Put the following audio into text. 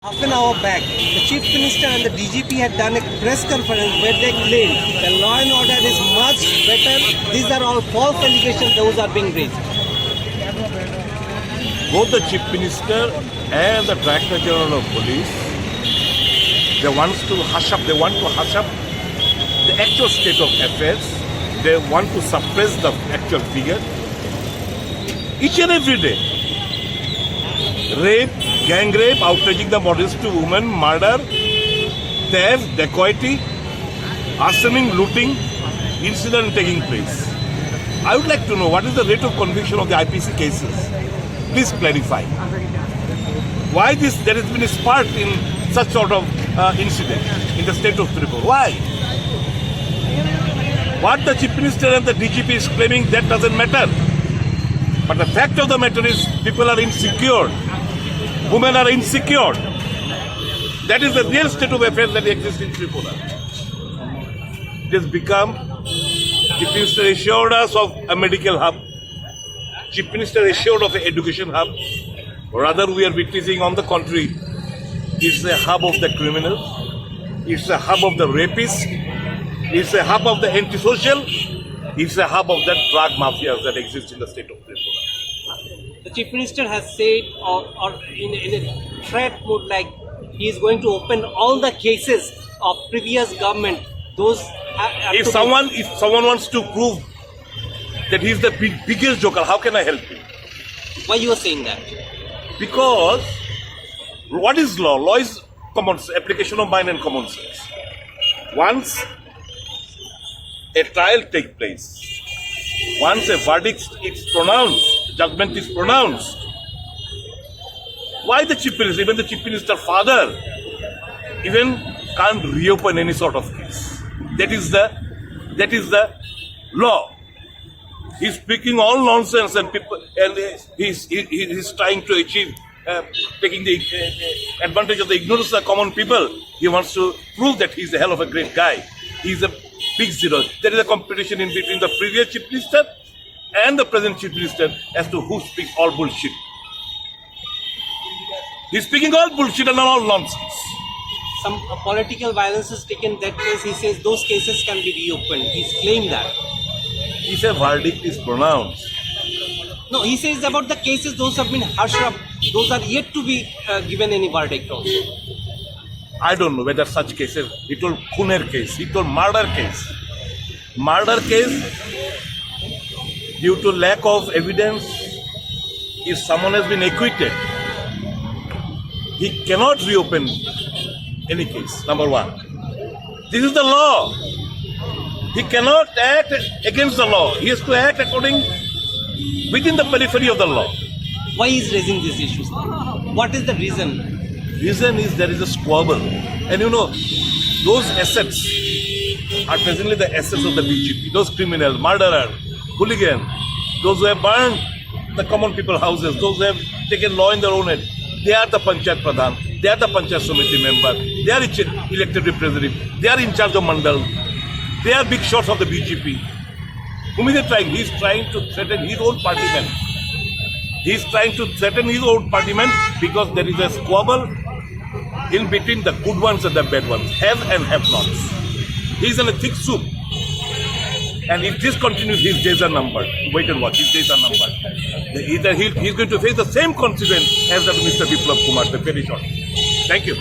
Half an hour back, the Chief Minister and the DGP had done a press conference where they claimed the law and order is much better. These are all false allegations, those are being raised. Both the Chief Minister and the Director General of Police, they want to hush up the actual state of affairs. They want to suppress the actual figure. Each and every day, rape, gang rape, outraging the modesty of women, murder, theft, dacoity, arsoning, looting, incident taking place. I would like to know what is the rate of conviction of the IPC cases. Please clarify. Why there has been a spark in such sort of incident in the state of Tripura? Why? What the Chief Minister and the DGP is claiming, that doesn't matter. But the fact of the matter is people are insecure. Women are insecure. That is the real state of affairs that exists in Tripura. It has become, Chief Minister assured us of a medical hub. Chief Minister assured of an education hub. Rather, we are witnessing on the contrary. It's a hub of the criminal. It's a hub of the rapist. It's a hub of the antisocial. It's a hub of the drug mafias that exist in the state of Tripura. The Chief Minister has said, or in a threat mode, like he is going to open all the cases of previous government. Those if someone wants to prove that he is the biggest joker, how can I help him? Why you are saying that? Because what is law? Law is application of mind and common sense. Once a trial takes place, once a verdict is pronounced, judgment is pronounced, why the Chief Minister, even the Chief Minister's father, even can't reopen any sort of case? That is the law. He's speaking all nonsense, and he's trying to achieve taking the advantage of the ignorance of the common people. He wants to prove that he's a hell of a great guy. He's a big zero. There is a competition in between the previous Chief Minister and the present Chief Minister as to who speaks all bullshit. He's speaking all bullshit and all nonsense. Some political violence is taken that case. He says those cases can be reopened. He's claimed that. He said verdict is pronounced. No, he says about the cases, those have been hushed up. Those are yet to be given any verdict also. I don't know whether such cases, he told Khuner case, he told murder case. Murder case, due to lack of evidence, if someone has been acquitted, he cannot reopen any case, number one. This is the law. He cannot act against the law. He has to act within the periphery of the law. Why is raising these issues? What is the reason? Reason is there is a squabble. And you know, those assets are presently the assets of the BJP. Those criminals, murderers, hooligans, those who have burned the common people houses, those who have taken law in their own hand, they are the Panchayat Pradhan, they are the Panchayat Samiti member, they are elected representative, they are in charge of Mandal, they are big shots of the BJP. Whom is he trying? He is trying to threaten his own partymen. He is trying to threaten his own partymen because there is a squabble in between the good ones and the bad ones, have and have nots. He is in a thick soup. And if this continues, his days are numbered. Wait and watch, his days are numbered. Either he is going to face the same consequence as that Mr. Biplab Kumar, the very short. Thank you.